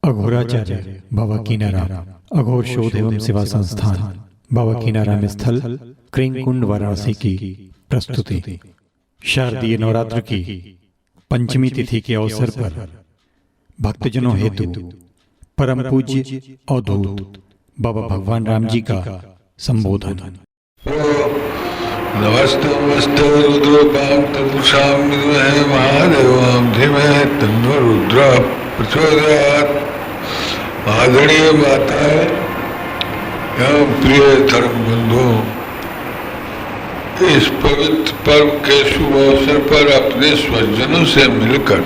अघोराचार्य बाबा कीनाराम अघोर शोध एवं सेवा संस्थान बाबा कीनाराम स्थल क्रिंकुंड वाराणसी की प्रस्तुति। शारदीय नवरात्र की पंचमी तिथि के अवसर पर भक्तजनों हेतु परम पूज्य अवधूत बाबा भगवान राम जी का संबोधन। नमस्ते नमस्ते रुद्रोपां तपुषां विद्महे महादेवां धीमहि तन्नो रुद्रः प्रचोदयात्। आदरणीय माताएं एवं प्रिय धर्म बंधुओं, इस पवित्र पर्व के शुभ अवसर पर अपने स्वजनों से मिलकर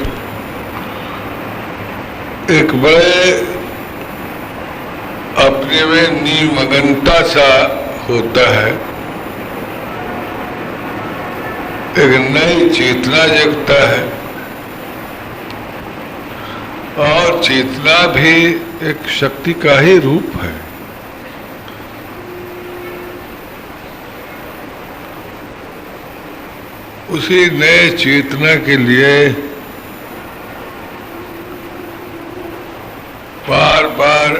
एक बड़े अपने में निमग्नता सा होता है, एक नई चेतना जगता है और चेतना भी एक शक्ति का ही रूप है। उसी नए चेतना के लिए बार बार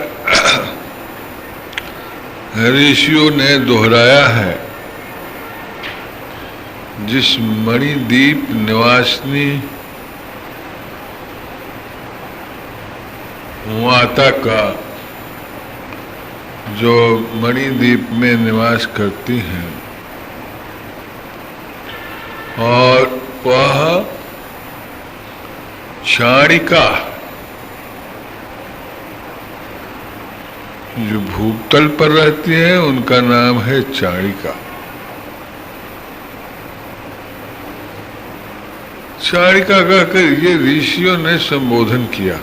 ऋषियों ने दोहराया है, जिस मणिद्वीप निवासिनी माता का, जो मणिद्वीप में निवास करती हैं, और वह चाणिका जो भूतल पर रहती है, उनका नाम है चाणिका। चाणिका कहकर ये ऋषियों ने संबोधन किया।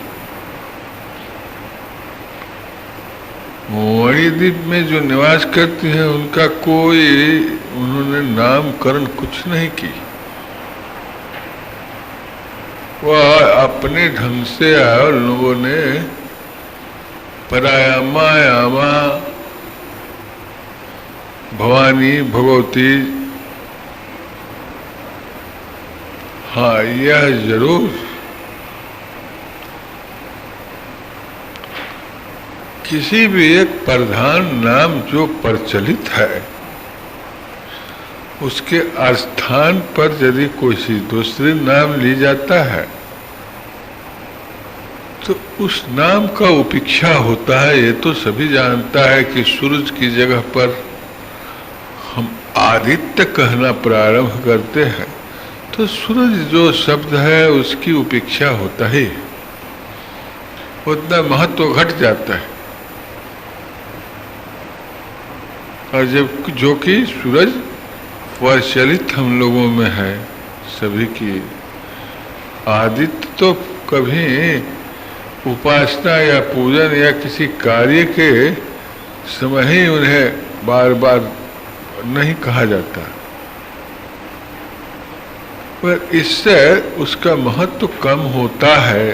मणिद्वीप में जो निवास करती हैं, उनका कोई उन्होंने नामकरण कुछ नहीं की। वह अपने ढंग से और लोगों ने परायामा यामा भवानी भगवती, हाँ यह जरूर किसी भी एक प्रधान नाम जो प्रचलित है, उसके स्थान पर यदि कोई दूसरे नाम ली जाता है तो उस नाम का उपेक्षा होता है। ये तो सभी जानता है कि सूरज की जगह पर हम आदित्य कहना प्रारंभ करते हैं तो सूरज जो शब्द है उसकी उपेक्षा होता ही, उतना महत्व घट जाता है। और जब जो कि सूरज प्रचलित हम लोगों में है सभी की, आदित्य तो कभी उपासना या पूजन या किसी कार्य के समय ही उन्हें बार बार नहीं कहा जाता, पर इससे उसका महत्व कम होता है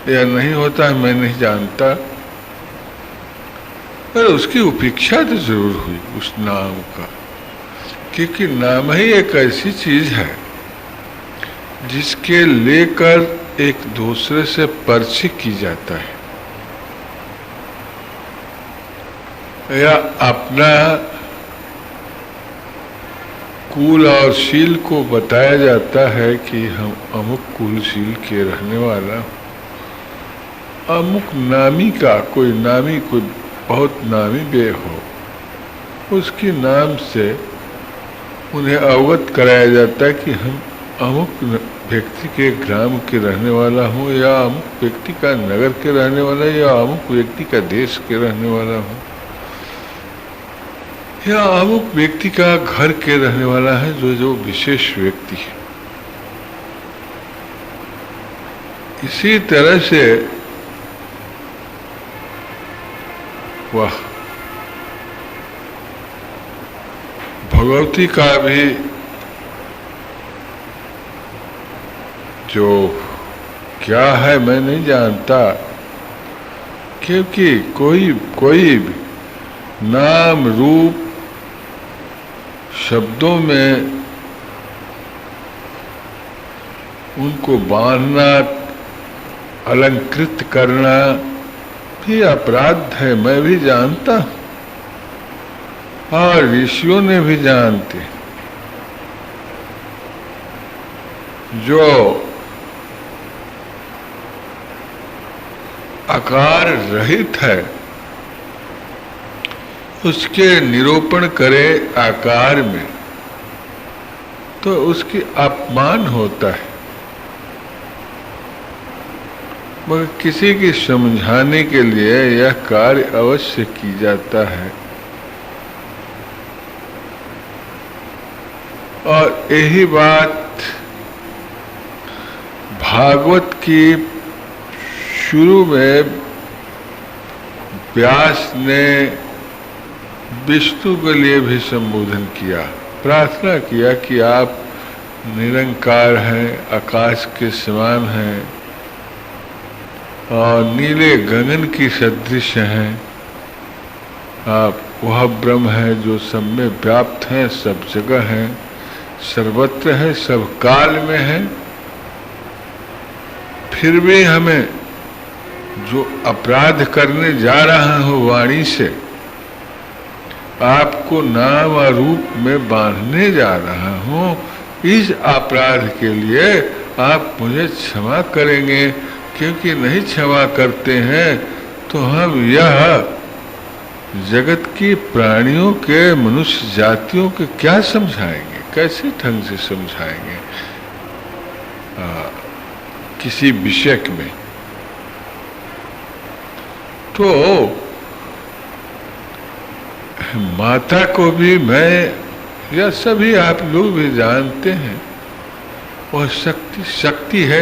या नहीं होता है मैं नहीं जानता, पर उसकी उपेक्षा तो जरूर हुई उस नाम का, क्योंकि नाम ही एक ऐसी चीज है जिसके लेकर एक दूसरे से परिचय की जाता है, या अपना कुल और शील को बताया जाता है कि हम अमुक कुलशील के रहने वाला, अमुक नामी का, कोई नामी कोई बहुत नामी वे हो, उसके नाम से उन्हें अवगत कराया जाता है कि हम अमुक व्यक्ति के ग्राम के रहने वाला हूँ, या अमुक व्यक्ति का नगर के रहने वाला, या अमुक व्यक्ति का देश के रहने वाला हूँ, या अमुक व्यक्ति का घर के रहने वाला है, जो विशेष व्यक्ति है। इसी तरह से वह भगवती का भी जो क्या है मैं नहीं जानता, क्योंकि कोई नाम रूप शब्दों में उनको बांधना अलंकृत करना भी अपराध है, मैं भी जानता हूं और ऋषियों ने भी जानते। जो आकार रहित है उसके निरूपण करे आकार में तो उसकी अपमान होता है। मगर किसी की समझाने के लिए यह कार्य अवश्य की जाता है। और यही बात भागवत की शुरू में व्यास ने विष्णु के लिए भी संबोधन किया, प्रार्थना किया कि आप निरंकार हैं, आकाश के समान हैं और नीले गगन की सदृश हैं। आप वह ब्रह्म है जो सब में व्याप्त हैं, सब जगह हैं, सर्वत्र है, सब काल में है। फिर भी हमें जो अपराध करने जा रहा हूं वाणी से, आपको नाम और रूप में बांधने जा रहा हूं, इस अपराध के लिए आप मुझे क्षमा करेंगे, क्योंकि नहीं क्षमा करते हैं तो हम यह जगत की प्राणियों के, मनुष्य जातियों के क्या समझाएंगे, कैसे ढंग से समझाएंगे किसी विषय में। तो माता को भी मैं या सभी आप लोग भी जानते हैं वह शक्ति है।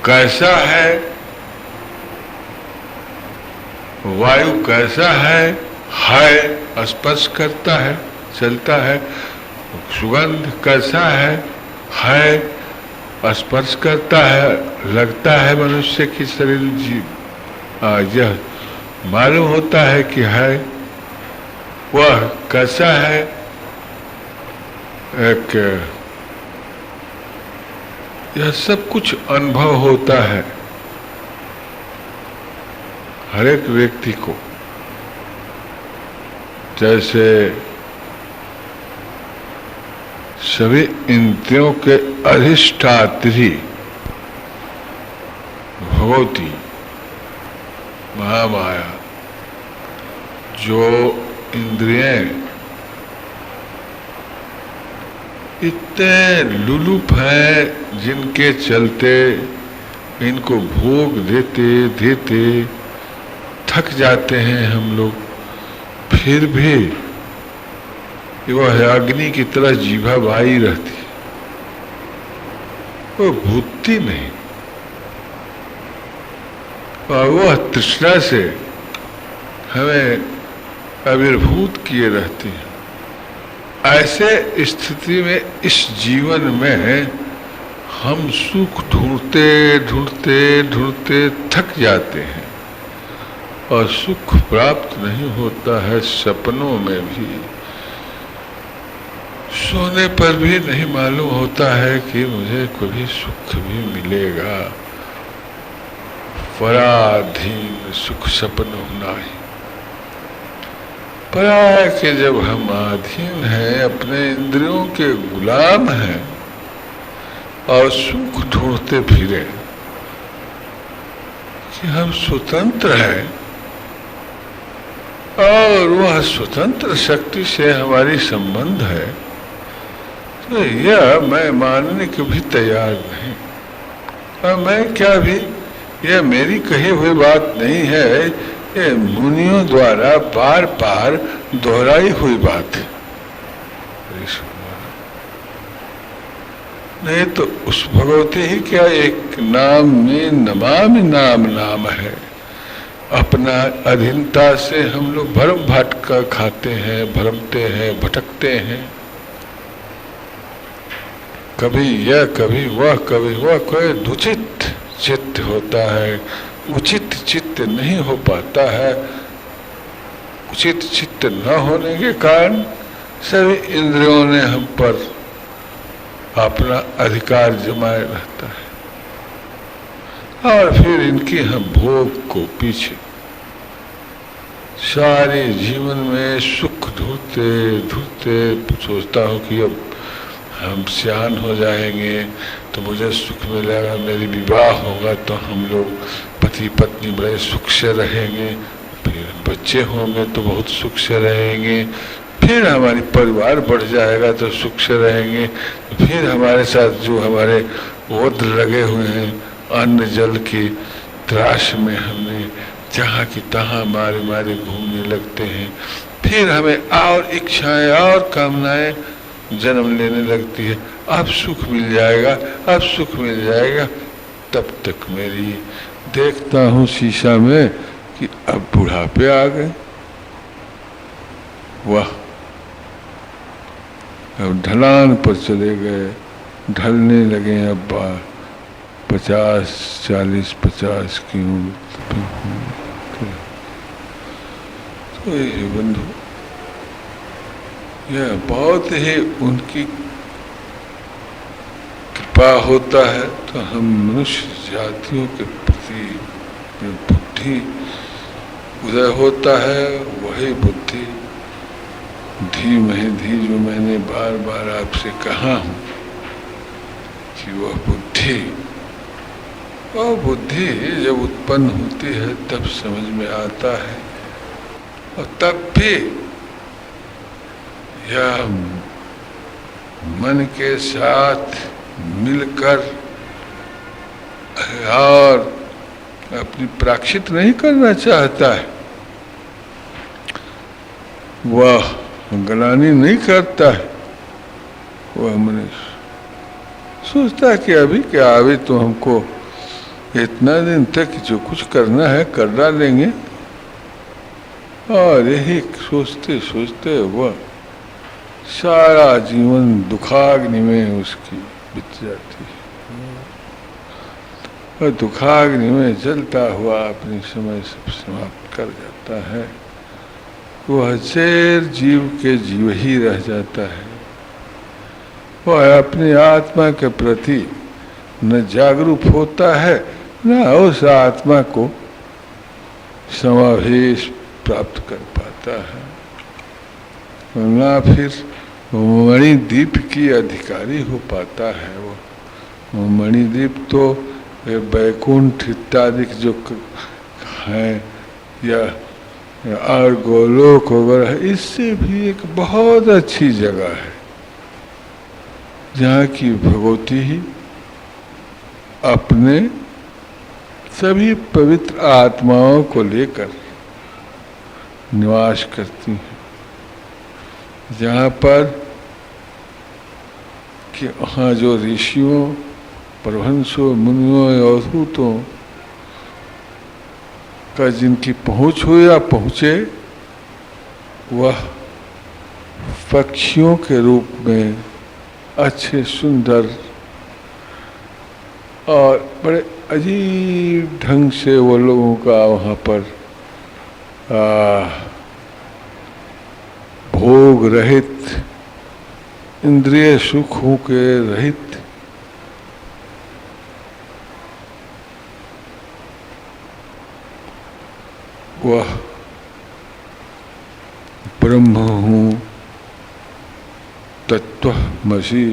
कैसा है वायु, कैसा है स्पर्श करता है, चलता है। सुगंध कैसा है स्पर्श करता है, लगता है मनुष्य की शरीर जीव, यह मालूम होता है कि है। वह कैसा है, एक यह सब कुछ अनुभव होता है हर एक व्यक्ति को। जैसे सभी इंद्रियों के अधिष्ठात्री भगवती महामाया, जो इंद्रियां इतने लुलुप हैं जिनके चलते इनको भोग देते देते थक जाते हैं हम लोग, फिर भी वह अग्नि की तरह जीभा बाई रहती है, वो भूतती नहीं और वह तृष्णा से हमें आविर्भूत किए रहती है। ऐसे स्थिति में इस जीवन में हम सुख ढूंढते ढूंढते ढूंढते थक जाते हैं और सुख प्राप्त नहीं होता है। सपनों में भी, सोने पर भी नहीं मालूम होता है कि मुझे कभी सुख भी मिलेगा। पराधीन सुख सपनों नाही। पर है कि जब हम अधीन हैं, अपने इंद्रियों के गुलाम हैं और सुख ढूंढते फिरे कि हम स्वतंत्र हैं और वह स्वतंत्र शक्ति से हमारी संबंध है, तो यह मैं मानने को भी तैयार नहीं। और मैं क्या भी, यह मेरी कही हुई बात नहीं है, ये मुनियों द्वारा बार बार दोहराई हुई बात है। नहीं तो उस भगवती ही क्या एक नाम में नमामि नाम नाम है। अपना अधीनता से हम लोग भ्रम भटका खाते हैं, भ्रमते हैं, भटकते हैं। कभी यह कभी वह, कभी वह, कोई दुचित चित्त होता है, उचित चित्त नहीं हो पाता है। उचित चित्त न होने के कारण सभी इंद्रियों ने हम पर अपना अधिकार जमाए रहता है। और फिर इनकी हम भोग को पीछे सारे जीवन में सुख ढूंढते ढूंढते सोचता हूँ कि अब हम सियान हो जाएंगे तो मुझे सुख मिलेगा, मेरी विवाह होगा तो हम लोग पति पत्नी बड़े सुख से रहेंगे, फिर बच्चे होंगे तो बहुत सुख से रहेंगे, फिर हमारी परिवार बढ़ जाएगा तो सुख से रहेंगे, फिर हमारे साथ जो हमारे वोद लगे हुए हैं अन्न जल की तलाश में हमने जहाँ की तहाँ मारे मारे घूमने लगते हैं, फिर हमें और इच्छाएं और कामनाएं जन्म लेने लगती है। अब सुख मिल जाएगा, अब सुख मिल जाएगा। तब तक मेरी देखता हूँ शीशा में कि अब बुढ़ापे आ गए। वाह, अब ढलान पर चले गए, ढलने लगे। अब 50, 40, 50 की उम्र। तो ये बंधु, यह बहुत ही उनकी कृपा होता है तो हम मनुष्य जातियों के प्रति बुद्धि उदय होता है। वही बुद्धि धीमहि जो मैंने बार बार आपसे कहा हूँ कि वह बुद्धि जब उत्पन्न होती है तब समझ में आता है, और तब भी यह मन के साथ मिलकर और अपनी प्रायश्चित नहीं करना चाहता है, वह ग्लानि नहीं करता है। वह मनुष्य सोचता है कि अभी क्या, अभी तो हमको इतना दिन तक जो कुछ करना है कर डालेंगे, और यही सोचते सोचते वह सारा जीवन दुखाग्नि में उसकी बीत जाती है, और दुखाग्नि में जलता हुआ अपनी समय सब समाप्त कर जाता है। वह जैर जीव के जीव ही रह जाता है। वह अपनी आत्मा के प्रति न जागरूक होता है, न उस आत्मा को समावेश प्राप्त कर पाता है, न फिर मणिद्वीप की अधिकारी हो पाता है। वो मणिद्वीप तो वैकुंठ इत्यादि जो है या और गोलोक वगैरह, इससे भी एक बहुत अच्छी जगह है जहाँ की भगवती ही अपने सभी पवित्र आत्माओं को लेकर निवास करती हैं, जहाँ पर कि वहाँ जो ऋषियों, परमहंसों, मुनियों, अवधूतों का जिनकी पहुँच हो या पहुँचे, वह पक्षियों के रूप में अच्छे सुंदर और बड़े अजीब ढंग से वो लोगों का वहाँ पर भोग रहित, इंद्रिय सुखों के रहित वह ब्रह्म हूँ, तत्वमसि,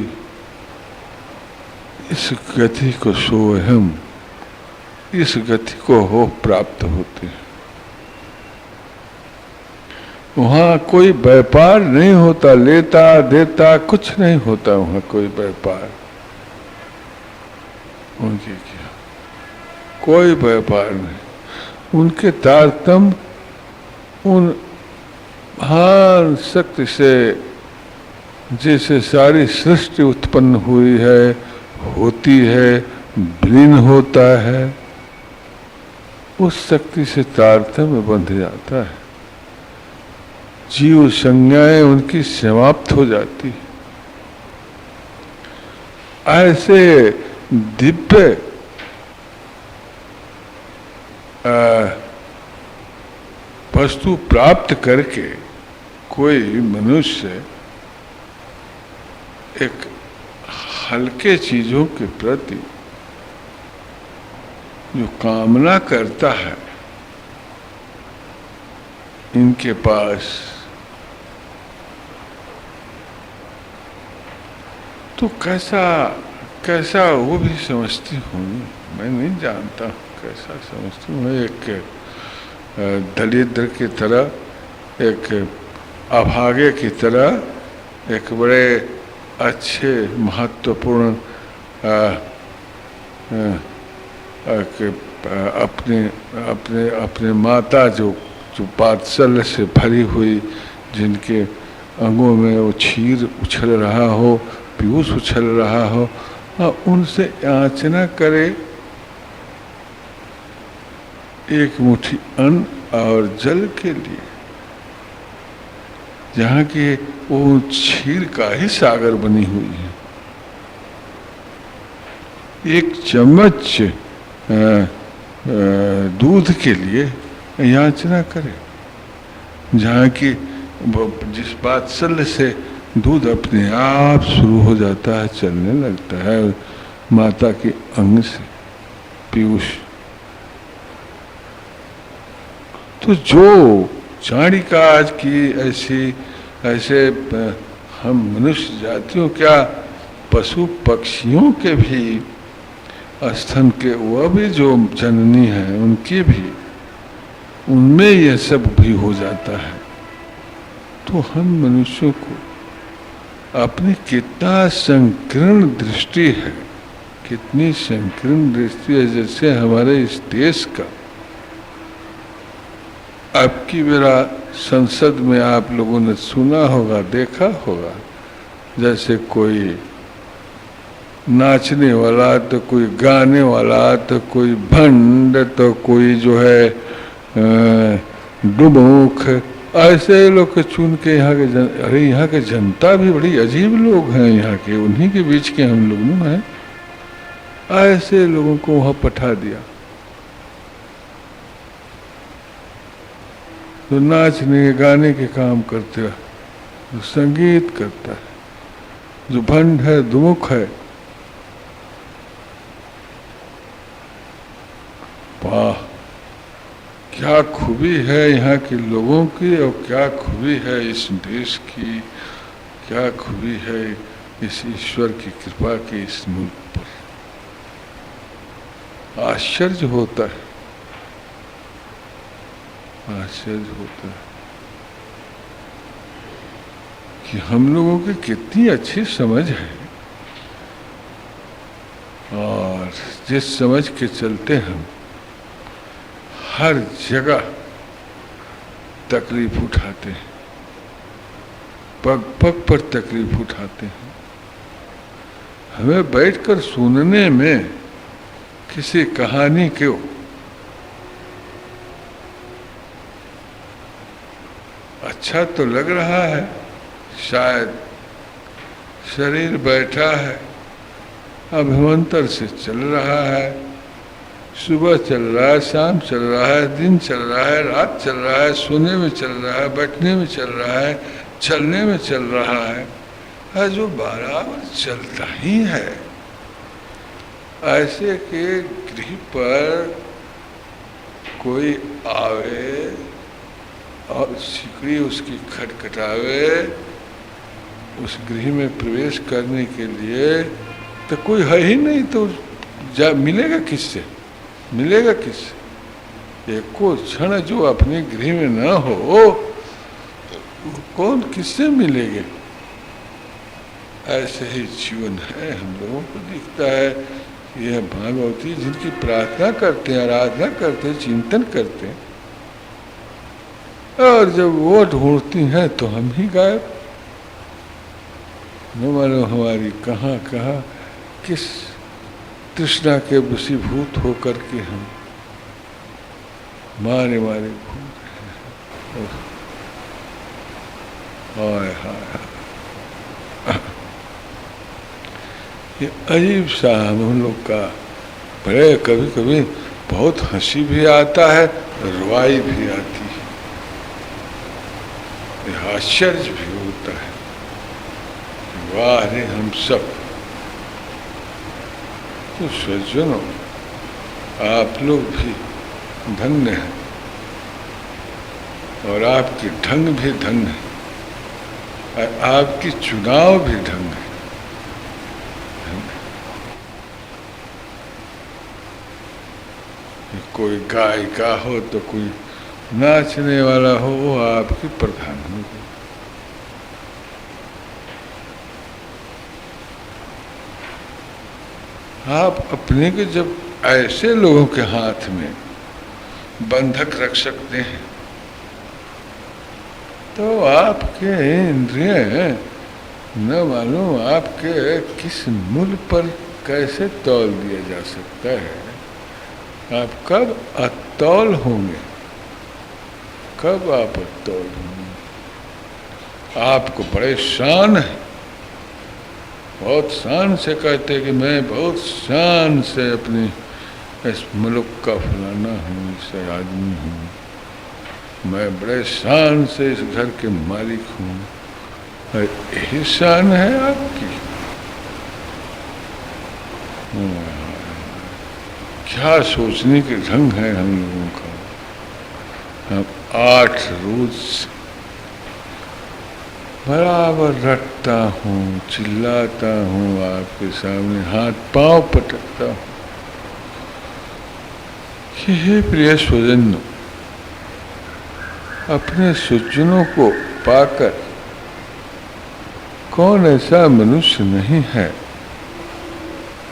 इस गति को सोहम, इस गति को हो प्राप्त होते हैं। वहाँ कोई व्यापार नहीं होता, लेता देता कुछ नहीं होता, वहाँ कोई व्यापार उनके क्या, कोई व्यापार नहीं। उनके तारतम्य उन महान शक्ति से जैसे सारी सृष्टि उत्पन्न हुई है, होती है, विलीन होता है, उस शक्ति से तारतम्य बंध जाता है। जीव संज्ञाएं उनकी समाप्त हो जाती। ऐसे दिव्य वस्तु प्राप्त करके कोई मनुष्य एक हल्के चीजों के प्रति जो कामना करता है इनके पास, तो कैसा कैसा वो भी समझती होंगी, मैं नहीं जानता कैसा समझती हूँ। एक दलिद्र की तरह, एक अभागे की तरह, एक बड़े अच्छे महत्वपूर्ण अपने अपने अपने माता जो वात्सल्य से भरी हुई, जिनके अंगों में वो क्षीर उछल रहा हो, पीयूष उछल रहा हो, उनसे याचना करे एक मुट्ठी अन्न और जल के लिए, जहाँ की वो क्षीर का ही सागर बनी हुई है। एक चम्मच दूध के लिए याचना करे, जहाँ की जिस वात्सल्य से दूध अपने आप शुरू हो जाता है, चलने लगता है माता के अंग से पीयूष। तो जो चाणिका आज की ऐसे हम मनुष्य जातियों, क्या पशु पक्षियों के भी स्तन के, वह भी जो जननी है उनके भी, उनमें यह सब भी हो जाता है। तो हम मनुष्यों को अपनी कितना संकीर्ण दृष्टि है, कितनी संकीर्ण दृष्टि है। जैसे हमारे इस देश का अब की मेरा संसद में आप लोगों ने सुना होगा, देखा होगा, जैसे कोई नाचने वाला, तो कोई गाने वाला, तो कोई भंड, तो कोई जो है डुमुख, ऐसे लोग के चुन के यहाँ के अरे यहाँ के जनता भी बड़ी अजीब लोग हैं यहाँ के, उन्हीं के बीच के हम लोग न हैं। ऐसे लोगों को वहाँ पठा दिया, जो नाचने गाने के काम करते हैं, जो संगीत करता है, जो भंड है, दुमुख है। वाह, क्या खूबी है यहाँ के लोगों की, और क्या खूबी है इस देश की, क्या खूबी है इस ईश्वर की कृपा की इस मुल्क पर। आश्चर्य होता है, आश्चर्य होता है कि हम लोगों की कितनी अच्छी समझ है, और जिस समझ के चलते हम हर जगह तकलीफ उठाते हैं, पग पग पर तकलीफ उठाते हैं। हमें बैठकर सुनने में किसी कहानी को अच्छा तो लग रहा है, शायद शरीर बैठा है, अभिमंत्र से चल रहा है, सुबह चल रहा है, शाम चल रहा है, दिन चल रहा है, रात चल रहा है, सोने में चल रहा है, बैठने में चल रहा है, चलने में चल रहा है, जो बराबर चलता ही है। ऐसे के गृह पर कोई आवे और सिकड़ी उसकी खटखटावे उस गृह में प्रवेश करने के लिए, तो कोई है ही नहीं, तो जा मिलेगा किससे, मिलेगा किससे? एको क्षण जो अपने गृह में न हो, कौन किससे मिलेंगे? ऐसे ही जीवन है। हम लोगों को दिखता है यह भागवती जिनकी प्रार्थना करते हैं, आराधना करते हैं, चिंतन करते हैं, और जब वो ढूंढती हैं तो हम ही गायब। न मानो हमारी कहाँ कहाँ किस तृष्णा के वशीभूत होकर के हम मारे मारे घूम रहे हैं। हाय हाय, ये अजीब सा हम लोग का, बड़े कभी कभी बहुत हंसी भी आता है, रुआई भी आती है, आश्चर्य भी होता है। वाह रे हम सब तो सज्जनों, आप लोग भी धन्य हैं और आपके ढंग भी धन्य है और आपकी चुनाव भी ढंग है। कोई गायिका हो तो कोई नाचने वाला हो, वो आपकी प्रधान होगी। आप अपने को जब ऐसे लोगों के हाथ में बंधक रख सकते हैं तो आपके इंद्रिय न मालूम आपके किस मूल पर कैसे तौल दिया जा सकता है। आप कब अतौल होंगे, कब आप अतौल होंगे। आपको बड़े शान है, बहुत शान से कहते हैं कि मैं बहुत शान से अपनी इस मुल्क का फलाना हूँ, इस आदमी हूँ, मैं बड़े शान से इस घर के मालिक हूँ। यही शान है आपकी। क्या सोचने के ढंग है हम लोगों का। हम 8 रोज से बराबर रटता हूँ, चिल्लाता हूँ आपके सामने, हाथ पांव पटकता हूँ कि हे प्रिय स्वजनों, अपने स्वजनों को पाकर कौन ऐसा मनुष्य नहीं है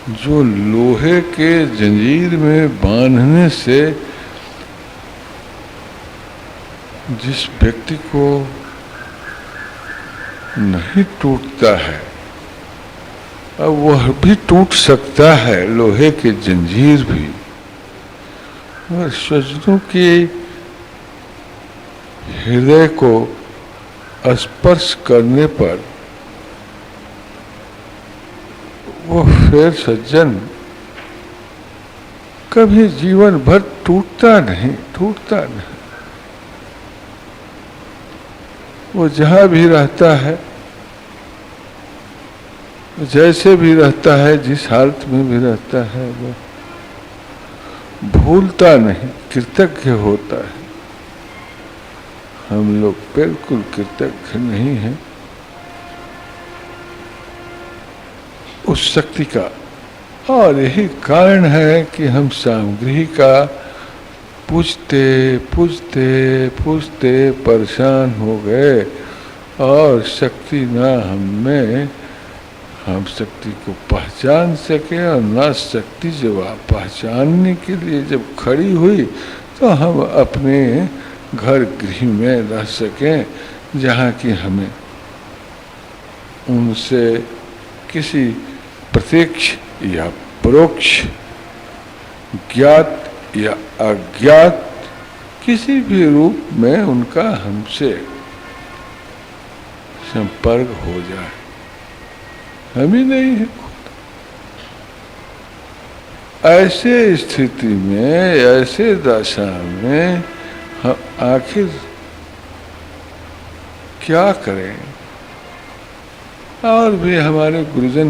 जो लोहे के जंजीर में बांधने से जिस व्यक्ति को नहीं टूटता है, अब वह भी टूट सकता है, लोहे के जंजीर भी। और स्वजनों के हृदय को स्पर्श करने पर वो फिर सज्जन कभी जीवन भर टूटता नहीं। वो जहाँ भी रहता है, जैसे भी रहता है, जिस हालत में भी रहता है, वो भूलता नहीं, कृतज्ञ होता है। हम लोग बिल्कुल कृतज्ञ नहीं हैं उस शक्ति का। और यही कारण है कि हम सामग्री का पूछते परेशान हो गए और शक्ति ना हमें, हम शक्ति को पहचान सके, और ना शक्ति जब पहचानने के लिए जब खड़ी हुई तो हम अपने घर गृह में रह सकें, जहाँ कि हमें उनसे किसी प्रत्यक्ष या परोक्ष, ज्ञात या अज्ञात किसी भी रूप में उनका हमसे संपर्क हो जाए। हम ही नहीं है। ऐसे स्थिति में, ऐसे दशा में हम आखिर क्या करें। और भी हमारे गुरुजन,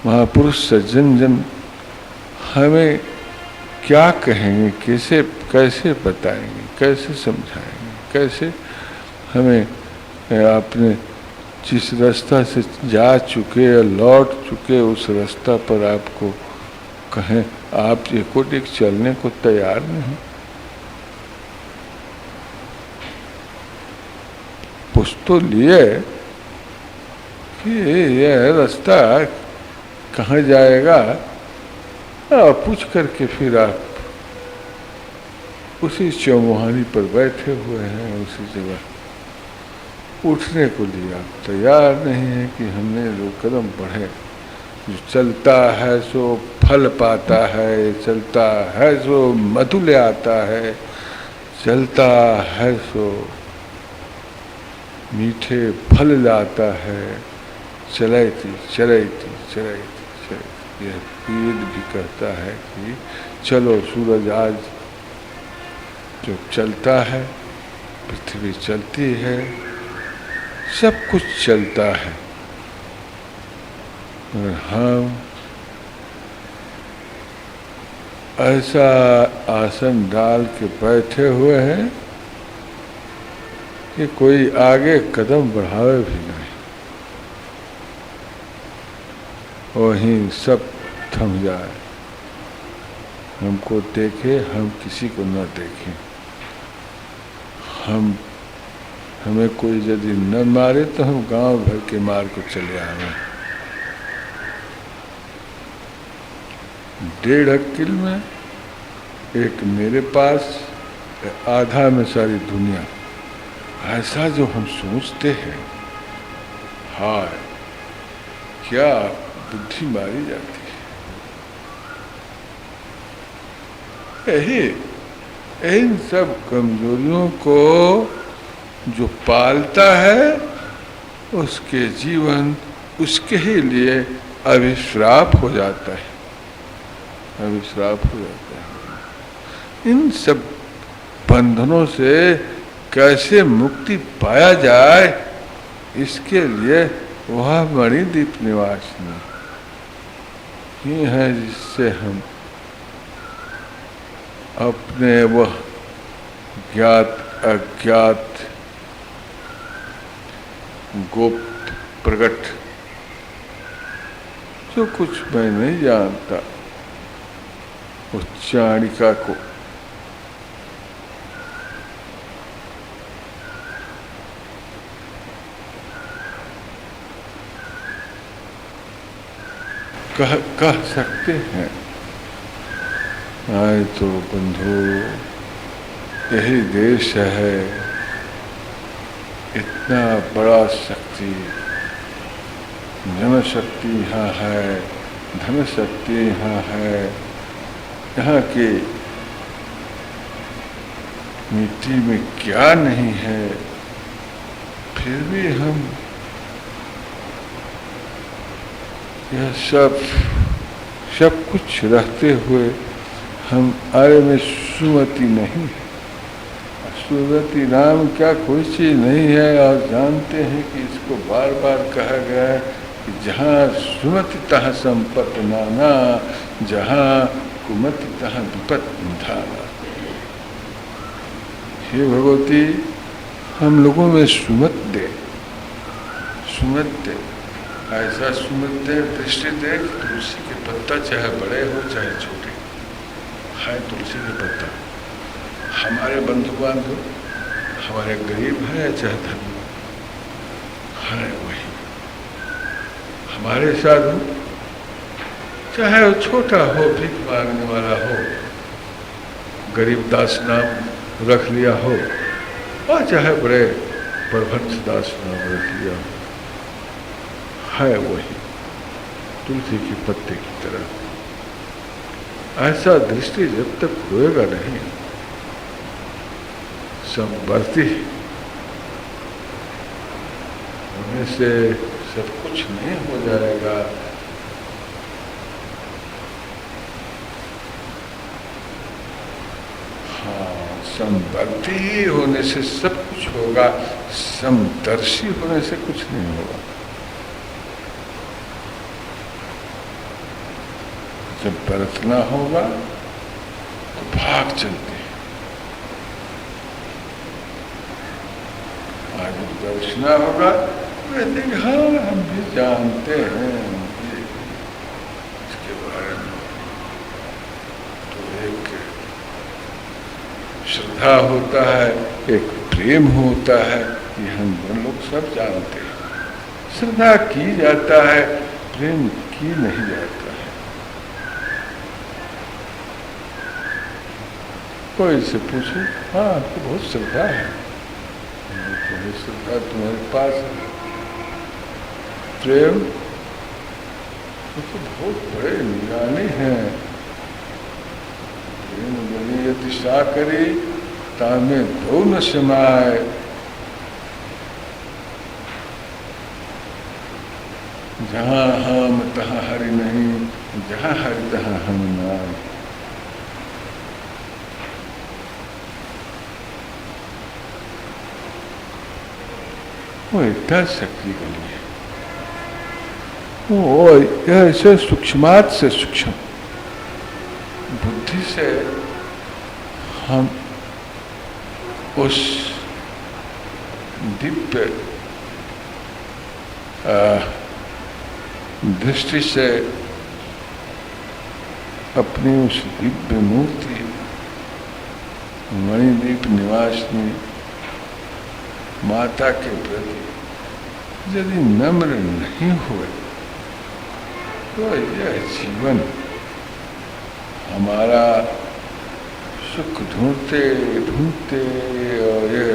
महापुरुष, सज्जन जन हमें क्या कहेंगे, कैसे बताएंगे, कैसे समझाएंगे, कैसे हमें अपने जिस रास्ता से जा चुके या लौट चुके उस रास्ता पर आपको कहें आप एक चलने को तैयार नहीं। पूछ तो लिए कि यह रास्ता कहाँ जाएगा, और पूछ करके फिर आप उसी चौमुहानी पर बैठे हुए हैं, उसी जगह उठने को लिए आप तैयार नहीं है कि हमने 2 कदम बढ़े। जो चलता है सो फल पाता है, चलता है सो मधु ले आता है, चलता है सो मीठे फल लाता है। चलैती यह वेद भी कहता है कि चलो सूरज आज जो चलता है, पृथ्वी चलती है, सब कुछ चलता है, और हम ऐसा आसन डाल के बैठे हुए हैं कि कोई आगे कदम बढ़ावे भी नहीं, वहीं सब थम जाए, हमको देखे, हम किसी को न देखें, हमें कोई यदि न मारे तो हम गांव भर के मार को चले आवे। 1.5 अक्ल में एक मेरे पास, आधा में सारी दुनिया, ऐसा जो हम सोचते हैं, हाय क्या बुद्धि मारी जाती है। यही इन सब कमजोरियों को जो पालता है उसके जीवन उसके ही लिए अभिश्राप हो जाता है, अभिश्राप हो जाता है। इन सब बंधनों से कैसे मुक्ति पाया जाए, इसके लिए वह मणिदीप निवासिनी ही है, जिससे हम अपने वह ज्ञात अज्ञात गुप्त प्रकट जो कुछ मैं नहीं जानता, उस चाणिका को कह सकते हैं। आए तो बंधु यही देश है, इतना बड़ा शक्ति, जन शक्ति यहाँ है, धन शक्ति यहाँ है, यहाँ की मिट्टी में क्या नहीं है, फिर भी हम यह सब कुछ रहते हुए हम आए में सुमति नहीं, सुमति नाम क्या कोई चीज नहीं है। और जानते हैं कि इसको बार बार कहा गया है कि जहाँ सुमति तहाँ संपत्ति नाना, जहाँ कुमति तहाँ विपत निधाना। हे भगवती, हम लोगों में सुमत दे, सुमत दे, ऐसा सुमत दे, दृष्टि दे कि तुलसी के पत्ता चाहे बड़े हो चाहे छोटे, है तुलसी के पत्ता, हमारे बंधु बांधव, हमारे गरीब है चाहे धनी है, वही हमारे साधु, चाहे वो छोटा हो, भीख मांगने वाला हो, गरीब दास नाम रख लिया हो, और चाहे बड़े परभंस दास नाम रख लिया हो, है वही तुलसी के पत्ते की तरह। ऐसा दृष्टि जब तक होएगा नहीं, समवर्ती होने से सब कुछ नहीं हो जाएगा। हाँ, समवर्ती होने से सब कुछ होगा, समदर्शी होने से कुछ नहीं होगा। जब बरतना होगा तो भाग चलते हैं, आज जब दर्शना होगा तो कहते हैं हाँ हम भी जानते हैं इसके बारे में। तो एक श्रद्धा होता है, एक प्रेम होता है, ये हम लोग सब जानते हैं। श्रद्धा की जाता है, प्रेम की नहीं जाता। कोई से पूछे, हाँ तो बहुत श्रद्धा है, तो श्रद्धा तुम्हारे पास है, प्रेम तो बहुत बड़े निराने हैं। प्रेम बनी यदि सा करी तामे धो न समाए, जहाँ हम तहाँ हरि नहीं, जहाँ हरि तहाँ हम नाय। वो इतना शक्ति बनी है, वो ऐसे सूक्ष्मात से सूक्ष्म, बुद्धि से हम उस दिव्य दृष्टि से अपनी उस दिव्य मूर्ति मणिदीप निवासिनी माता के प्रति यदि नम्र नहीं हुए तो यह जीवन हमारा सुख ढूंढते ढूंढते और ये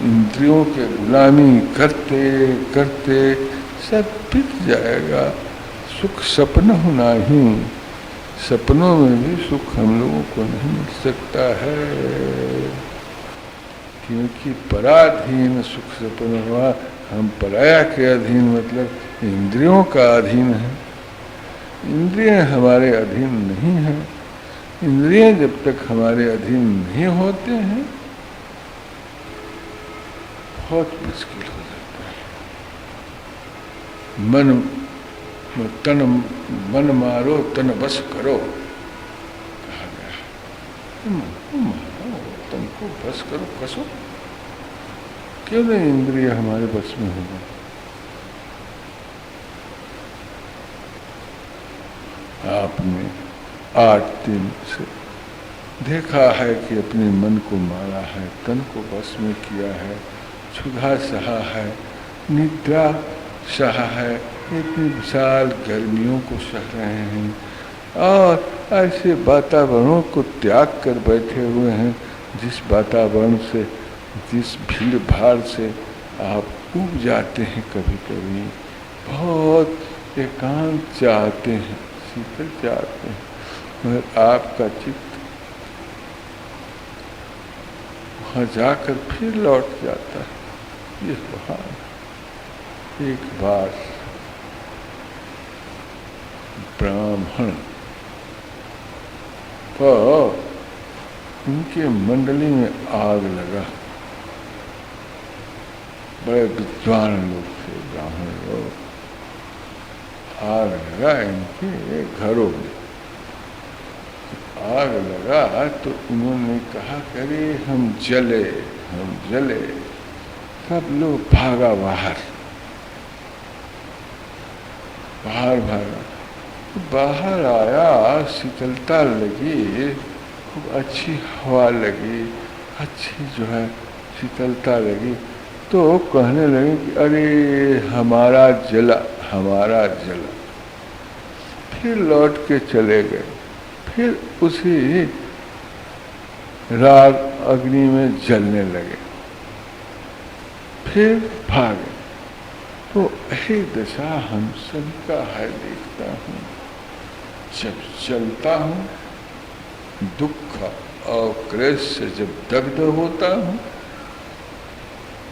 इंद्रियों के गुलामी करते करते सब बीत जाएगा। सुख सपना होना ही, सपनों में भी सुख हम लोगों को नहीं मिल सकता है, क्योंकि पराधीन सुख सपना हुआ। हम पराया के अधीन मतलब इंद्रियों का अधीन है। इंद्रियां हमारे अधीन नहीं है। इंद्रियां जब तक हमारे अधीन नहीं होते हैं बहुत मुश्किल हो जाता है। मन मारो तन बस करो कहा गया। मन को मारो, तन को बस करो, कसो। क्यों नहीं इंद्रिय हमारे बस में होगा? आपने 8 दिन से देखा है कि अपने मन को मारा है, तन को बस में किया है, क्षुधा सहा है, निद्रा सहा है, इतनी विशाल गर्मियों को सह रहे हैं और ऐसे वातावरणों को त्याग कर बैठे हुए हैं जिस वातावरण से, जिस भीड़ भाड़ से आप ऊब जाते हैं। कभी कभी बहुत एकांत चाहते हैं, शीतल चाहते हैं, मगर आपका चित्त वहाँ जाकर फिर लौट जाता है। ये वहाँ एक बार ब्राह्मण तो उनके मंडली में आग लगा। बड़े विद्वान लोग थे ब्राह्मण लोग। आग लगा इनके घरों में। आग लगा तो उन्होंने कहा करे हम जले, हम जले। सब लोग भागा बाहर, बाहर भागा। बाहर आया, शीतलता लगी, खूब अच्छी हवा लगी, अच्छी जो है शीतलता लगी। तो कहने लगे कि अरे हमारा जला, हमारा जला। फिर लौट के चले गए। फिर उसी राग अग्नि में जलने लगे, फिर भागे। तो यही दशा हम सबका है। देखता हूँ जब चलता हूँ, दुख और क्लेश से जब दग्ध होता हूँ,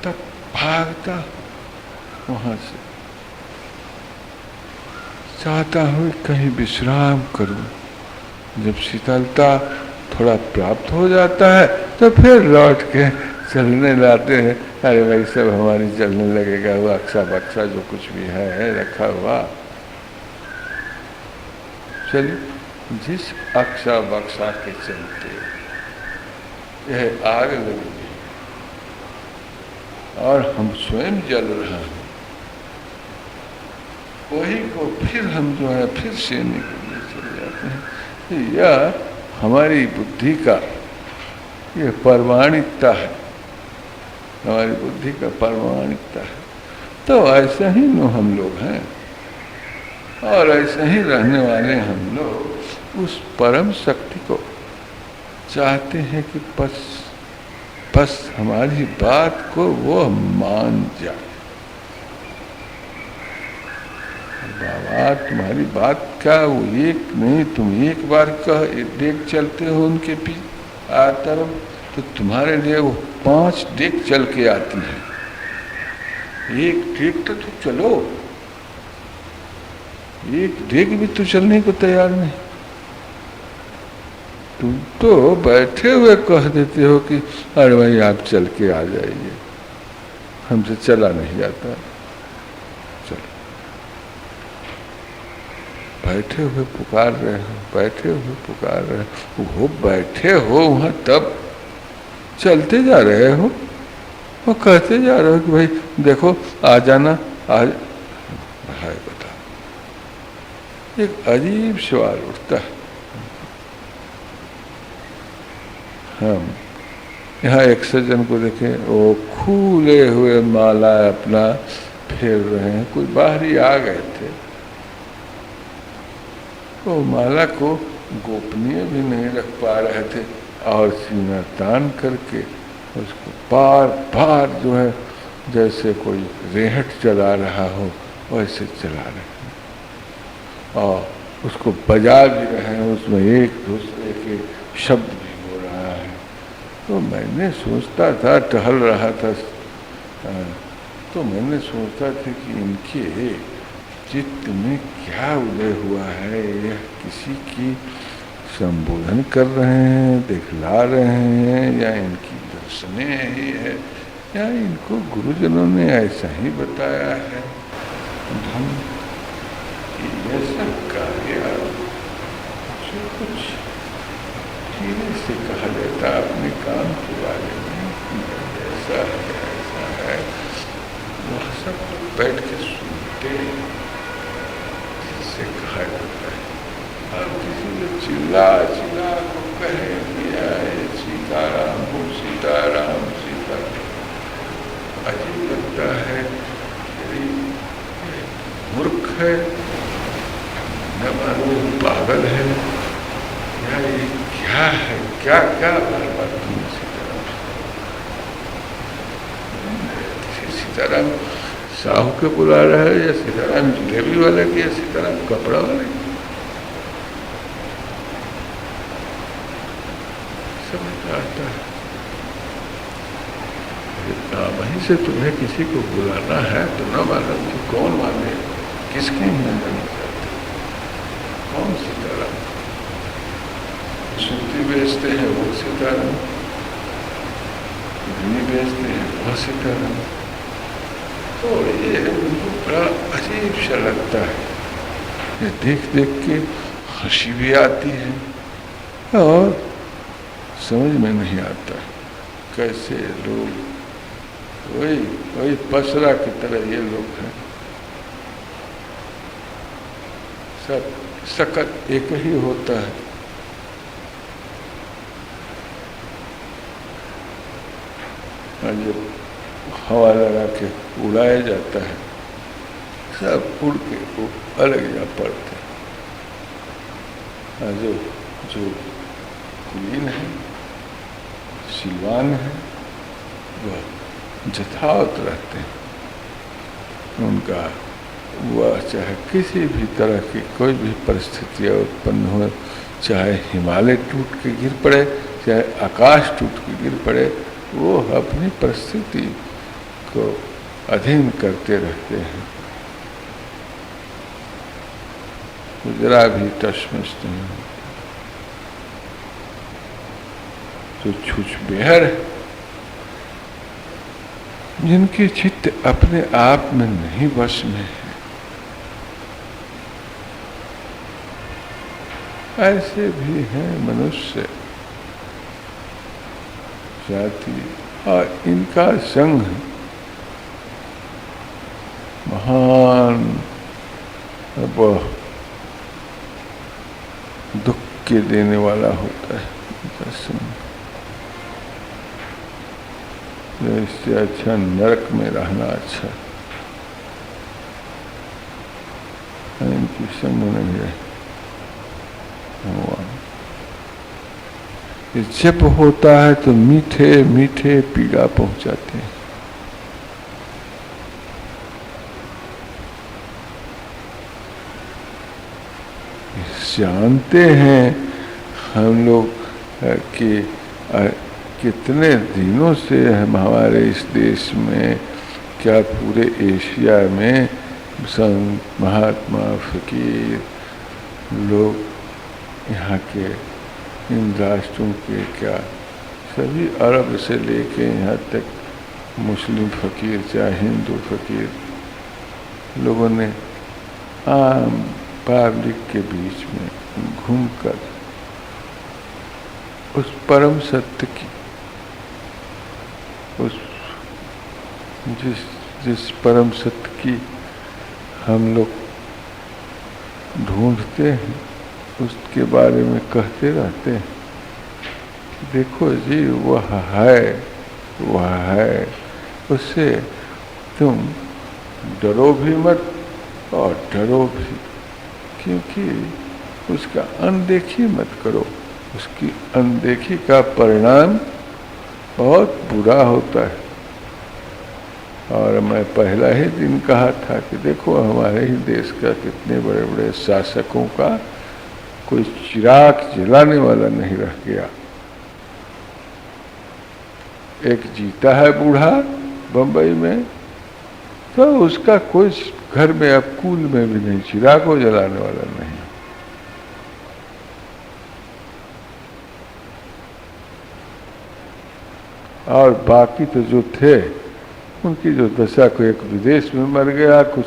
तब भागता वहाँ से, चाहता हूँ कहीं विश्राम करूँ। जब शीतलता थोड़ा प्राप्त हो जाता है तो फिर लौट के चलने लाते हैं। अरे भाई सब हमारी चलने लगेगा, वो अक्सा बक्सा जो कुछ भी है रखा हुआ, चलिए। जिस अक्सा बक्सा के चलते यह आग लगी और हम स्वयं जल रहे हैं, वही को फिर हम जो है फिर सेने के लिए चले जाते हैं। यह हमारी बुद्धि का ये परमाणिकता है, हमारी बुद्धि का परमाणिकता है। तो ऐसे ही हम लोग हैं और ऐसे ही रहने वाले हम लोग उस परम शक्ति को चाहते हैं कि बस हमारी बात को वो मान जाए। बाबा तुम्हारी बात क्या, वो एक नहीं, तुम एक बार कह देख चलते हो उनके पीछे आता रहो तो तुम्हारे लिए वो 5 डेग चल के आती है। एक डेग तो तुम चलो, एक डेग भी तो चलने को तैयार नहीं। तुम तो बैठे हुए कह देते हो कि अरे भाई आप चल के आ जाइए, हमसे चला नहीं जाता। चलो बैठे हुए पुकार रहे हो, बैठे हुए पुकार रहे हो, वो बैठे हो वहाँ तब चलते जा रहे हो और कहते जा रहे हो कि भाई देखो आ जाना आज। भाई बता, एक अजीब सवाल उठता है। हम यहाँ एक सज्जन को देखें, वो खुले हुए माला अपना फेर रहे हैं, कोई बाहरी आ गए थे, वो माला को गोपनीय भी नहीं रख पा रहे थे और सीना तान करके उसको बार बार जो है जैसे कोई रेहट चला रहा हो वैसे चला रहे हैं और उसको बजा भी रहे हैं, उसमें एक दूसरे के शब्द भी हो रहा है। तो मैंने सोचता था, टहल रहा था, तो मैंने सोचता था कि इनके चित्त में क्या उदय हुआ है, यह किसी की संबोधन कर रहे हैं, दिखला रहे हैं, या इनकी दर्शनें ही है, या इनको गुरुजनों ने ऐसा ही बताया है ढंग कि यह सब कार्य जो कुछ धीरे से कहा जाता अपने काम के बारे में, ऐसा है, वह सब बैठ के सुनते हैं जिससे कहा जाता है। और किसी ने चिल्ला चिल्ला को कहे दिया सीताराम हो, सीताराम सीताराम, अजीब लगता है। यदि मूर्ख है, न मालूम पागल है, या ये क्या है, क्या क्या बार बार तुम सीताराम साहू के बुला रहा है, या सीताराम जलेबी वाले की, या सीताराम कपड़ा वाले की, समझ आता है। वहीं से तुम्हें किसी को बुलाना है तो न मालूम कि कौन माने, किसके निंदन चाहते, कौन सीताराम। सूती बेचते हैं वो सीताराम, घी बेचते हैं वो सीताराम। तो ये उनको बड़ा अजीब सा लगता है, ये देख देख के हंसी भी आती है और समझ में नहीं आता कैसे लोग वही पसरा की तरह ये लोग हैं, सब सकत एक ही होता है। और जब हवा लगा के उड़ाया जाता है, सब उड़ के अलग जा पड़ते हैं। जो कुलीन है, सिलवान है, वह यथावत रहते हैं। उनका वह चाहे किसी भी तरह की कोई भी परिस्थितियाँ उत्पन्न हो, चाहे हिमालय टूट के गिर पड़े, चाहे आकाश टूट के गिर पड़े, वो अपनी परिस्थिति को अधीन करते रहते हैं, जरा भी टशमश नहीं। तो छुछ बेहर जिनके चित्त अपने आप में नहीं वश में है, ऐसे भी हैं मनुष्य जाति, और इनका संग महान दुख के देने वाला होता है। इनका संग इससे अच्छा नरक में रहना अच्छा, इनकी संग नहीं है। जब होता है तो मीठे मीठे पीड़ा पहुंचाते हैं। जानते हैं हम लोग कि कितने दिनों से हम हमारे इस देश में, क्या पूरे एशिया में संत महात्मा फकीर लोग यहाँ के इन राष्ट्रों के, क्या सभी अरब से लेके यहाँ तक मुस्लिम फकीर चाहे हिंदू फकीर, लोगों ने आम पाब्लिक के बीच में घूमकर उस परम सत्य की, उस जिस परम सत्य की हम लोग ढूंढते हैं, उसके बारे में कहते रहते हैं। देखो जी वह है, उससे तुम डरो भी मत और डरो भी, क्योंकि उसका अनदेखी मत करो। उसकी अनदेखी का परिणाम बहुत बुरा होता है। और मैं पहला ही दिन कहा था कि देखो हमारे ही देश का कितने बड़े बड़े शासकों का कोई चिराग जलाने वाला नहीं रह गया। एक जीता है बूढ़ा बंबई में, तो उसका कोई घर में अब कुल में भी नहीं, चिराग को जलाने वाला नहीं। और बाकी तो जो थे उनकी जो दशा, को एक विदेश में मर गया, कुछ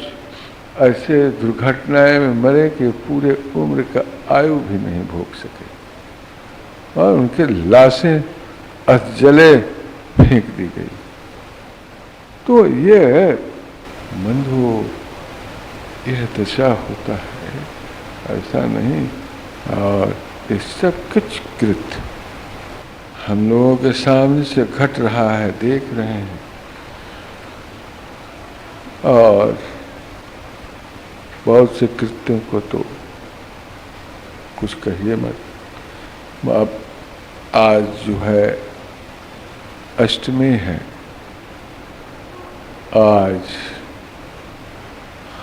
ऐसे दुर्घटनाएं में मरे कि पूरे उम्र का आयु भी नहीं भोग सके, और उनके लाशें अधजले फेंक दी गई। तो ये बंधु, यह दशा होता है, ऐसा नहीं। और ये सब कुछ कृत हम लोगों के सामने से घट रहा है, देख रहे हैं। और बहुत से कृत्यों को तो कुछ कहिए मत। अब आज जो है अष्टमी है, आज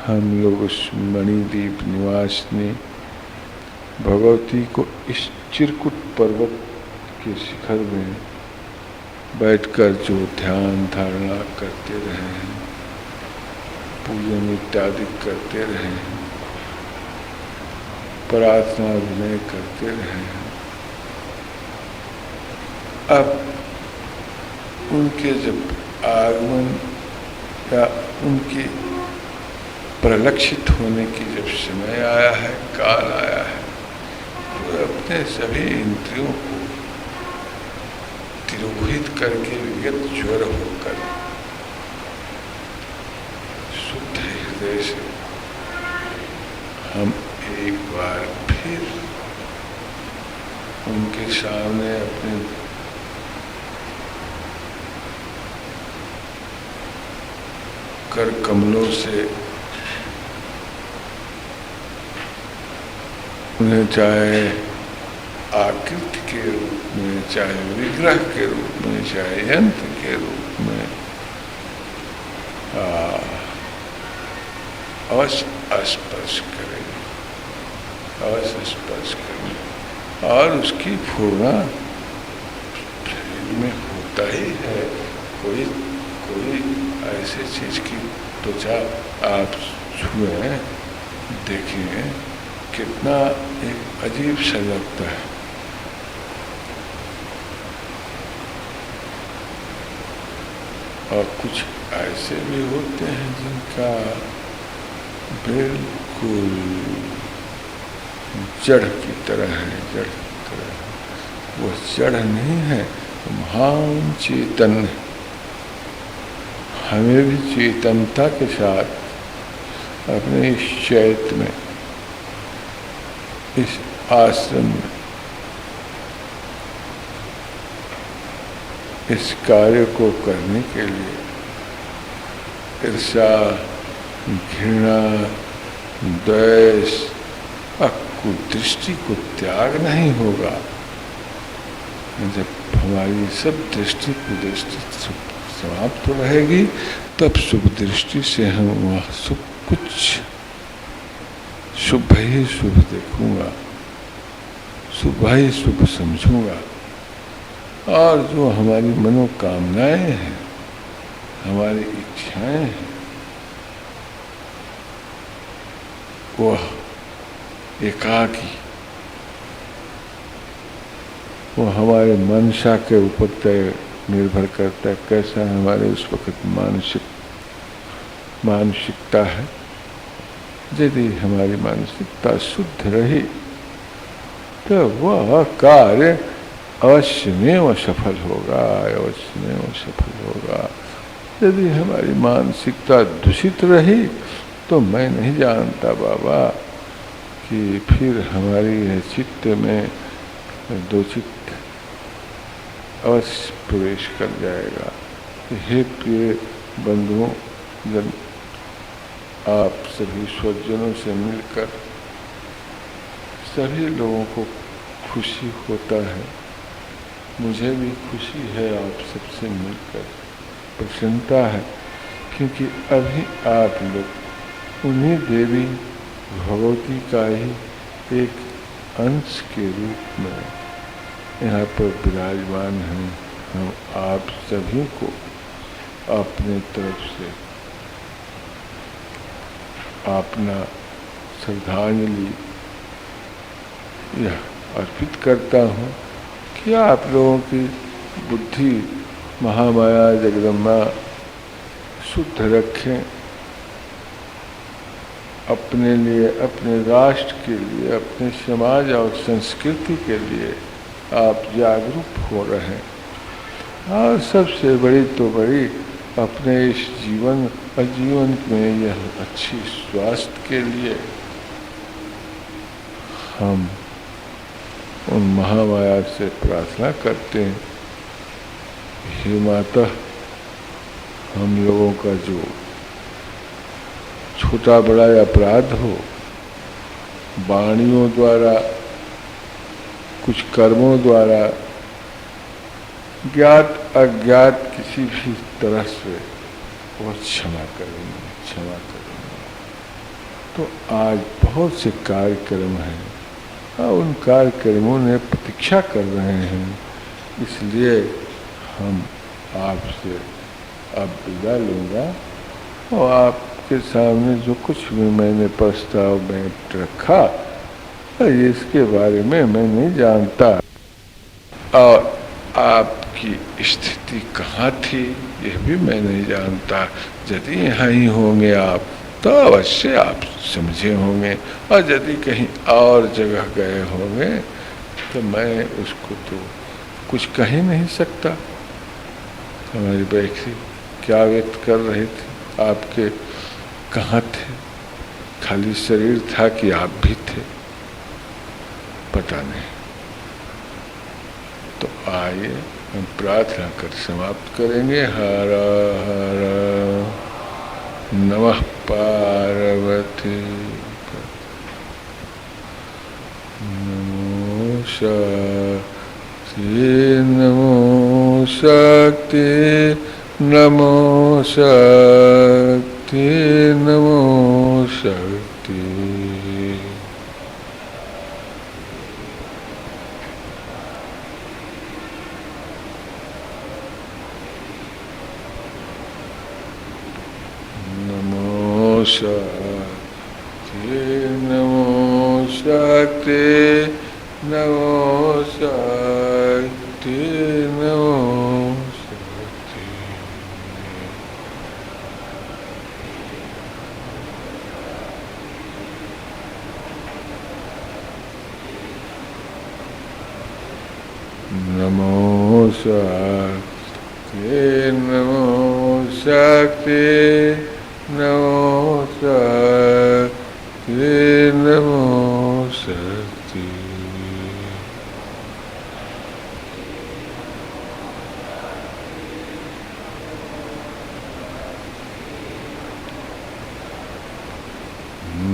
हम लोग उस मणिद्वीप निवासिनी भगवती को इस चिरकुट पर्वत के शिखर में बैठकर जो ध्यान धारणा करते रहे हैं, पूजन इत्यादि करते रहे हैं, प्रार्थना विनय करते रहे हैं। अब उनके जब आगमन या उनके प्रलक्षित होने की जब समय आया है, काल आया है, तो अपने सभी इंद्रियों को तिरोहित करके विगत ज्वर होकर शुद्ध हृदय से हम एक बार फिर उनके सामने अपने कर कमलों से उन्हें चाहे आकृति के रूप में, चाहे विग्रह के रूप में, चाहे यंत्र के रूप में अवश्य स्पर्श करें, अवश्य स्पर्श करें। और उसकी पूर्णा शरीर में होता ही है। कोई ऐसी चीज की त्वचा आप छुए देखें, कितना एक अजीब सा लगता है। और कुछ ऐसे भी होते हैं जिनका बिल्कुल जड़ की तरह है, जड़ की तरह। वो जड़ नहीं है, महान चेतन है। हमें भी चेतनता के साथ अपने इस चैत्य में, इस आश्रम में इस कार्य को करने के लिए ईर्ष्या, घृणा, द्वेष और कुदृष्टि को त्याग नहीं होगा। जब हमारी सब दृष्टि कुदृष्टि समाप्त रहेगी, तब शुभ दृष्टि से हम वह सब कुछ शुभ ही शुभ देखूंगा, शुभ ही शुभ समझूंगा। और जो हमारी मनोकामनाएं हैं, हमारी इच्छाएं हैं, वह एकाकी, वो हमारे मनसा के ऊपर तय निर्भर करता है, कैसा हमारे उस वक्त मानसिकता है। यदि हमारी मानसिकता शुद्ध रही तो वह कार्य अवश्य में सफल होगा, अवश्य में सफल होगा। यदि हमारी मानसिकता दूषित रही तो मैं नहीं जानता बाबा कि फिर हमारी चित्त में दो चित्त अवश्य प्रवेश कर जाएगा। हे प्रिय बंधुओं जन, आप सभी स्वजनों से मिलकर सभी लोगों को खुशी होता है, मुझे भी खुशी है आप सबसे मिलकर, प्रसन्नता है, क्योंकि अभी आप लोग उन्हीं देवी भगवती का ही एक अंश के रूप में यहाँ पर विराजमान हैं। हम आप सभी को अपने तरफ से अपना श्रद्धांजलि यह अर्पित करता हूँ कि आप लोगों की बुद्धि महामाया जगदम्बा शुद्ध रखें, अपने लिए, अपने राष्ट्र के लिए, अपने समाज और संस्कृति के लिए आप जागरूक हो रहे हैं। और सबसे बड़ी तो बड़ी अपने इस जीवन आजीवन में यह अच्छी स्वास्थ्य के लिए हम उन महामाया से प्रार्थना करते हैं, हे माता हम लोगों का जो छोटा बड़ा अपराध हो, वाणियों द्वारा, कुछ कर्मों द्वारा, ज्ञात अज्ञात किसी भी तरह से वो क्षमा करेंगे, क्षमा करेंगे। तो आज बहुत से कार्यक्रम हैं और उन कार्यक्रमों ने प्रतीक्षा कर रहे हैं, इसलिए हम आपसे अब विदा लूँगा और आपके सामने जो कुछ भी मैंने प्रस्ताव में रखा इसके बारे में मैं नहीं जानता और आपकी स्थिति कहाँ थी यह भी मैं नहीं जानता। यदि यहाँ ही होंगे आप तो अवश्य आप समझे होंगे, और यदि कहीं और जगह गए होंगे तो मैं उसको तो कुछ कह ही नहीं सकता। हमारी बैठी क्या व्यक्त कर रहे थे, आपके कहाँ थे, खाली शरीर था कि आप भी थे, पता नहीं। तो आइए हम प्रार्थना कर समाप्त करेंगे। हर हर नमः पार्वती नमो शक्ति नमो शक्ति नमो शक्ति नमो शक्ति। नमो शक्ति नमो शक्ति नमो शक्ति नमो शक्ति। नमो शक्ति नमो शक्ति नमो शक्ति नमो शक्ति।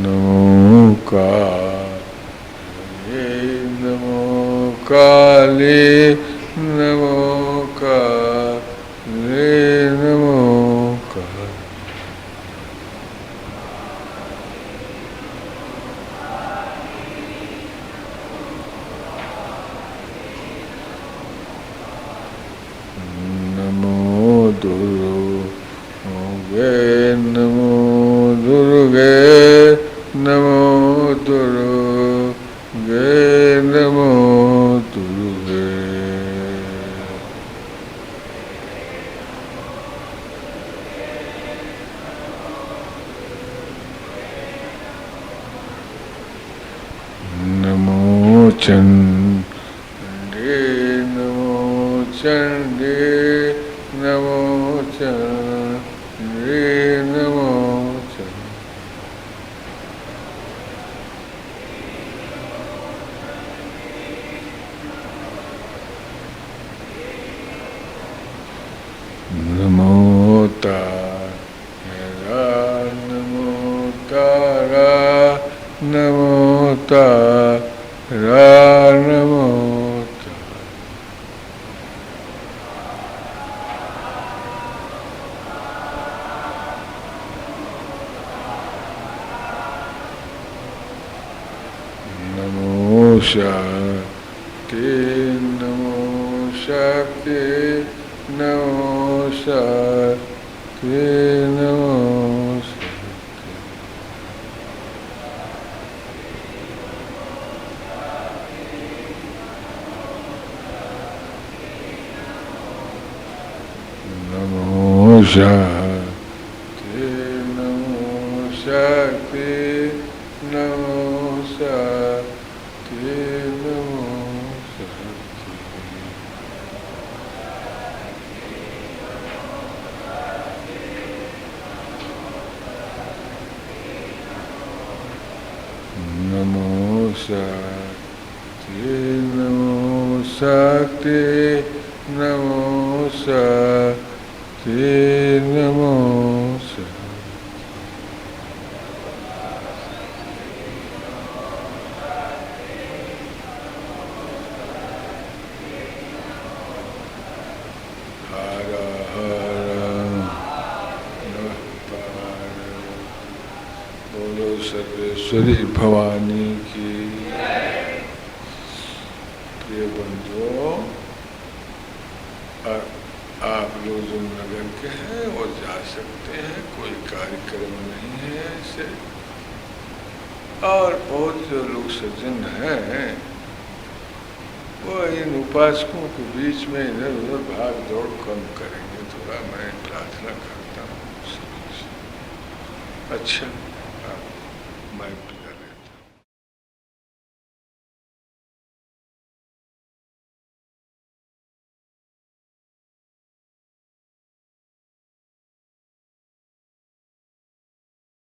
नमो काले नमो काले नमो काले नमो काले। नमो दुर्गे नमो दुर्गे नमो दुर्गे नमो दुर्गे। चंडे नमो चंडे नमो चंडे नमो चंडे। नमो तारा नमो तारा नमो तारा नमो तारा। नमो शक्ति नमो शक्ति नमो शक्ति नमो शक्ति। नमो शक्ति नमो शक्ति नमो शक्ति नमो शक्ति। नमो शक्ति नमो शक्ति नमो शक्ति नमो शक्ति। हर हर नमः पार्वती। बोलो सर्वेश्वरी भवानी की। प्रिय बंधुओं, आप लोग जो नगर के हैं वो जा सकते हैं, कोई कार्यक्रम नहीं है ऐसे। और बहुत जो लोग सज्जन हैं वो इन उपासकों के बीच में इधर उधर भाग दौड़ कम करेंगे, थोड़ा मैं प्रार्थना करता हूँ सभी से। अच्छा, मैं